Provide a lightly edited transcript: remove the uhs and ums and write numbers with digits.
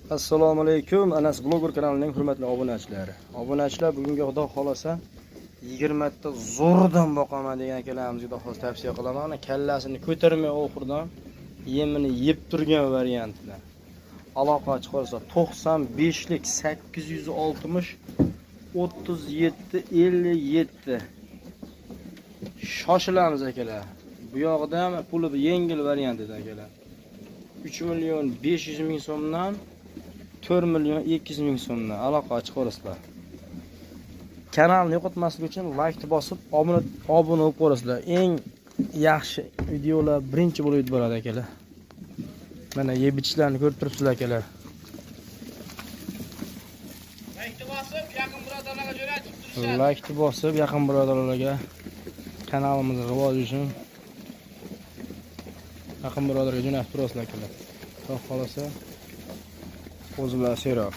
Assalomu alaykum. Anas Blogger kanalining hurmatli obunachilari. Obunachilar, bugungi xudo xolasa 20 ta zo'rdan boqaman degan akalamizga xudo xolasa tavsiya qilaman. Mana kallasini ko'tarmay oxirdan yemini yeb turgan variantida. Aloqa chiqarsa 95 lik 860 37 57. Shoshilamiz akalar. Bu yoqda ham puli yengil variantida akalar. 3 million 500 ming so'mdan 4 million 200 ming so'mdan aloqa chiqarasizlar. Kanalni yo'qotmaslik uchun like bosib, obuna bo'lib qo'yasizlar. Eng yaxshi videolar birinchi bo'lib boradi akalar. Mana yeb ichlarni ko'rib turibsizlar akalar. Like bosib, yaqin birodarlarga kanalimizni rivoji uchun yaqin birodarga jo'natib turasizlar akalar. Xudo xolasa o'zi bilan seroq.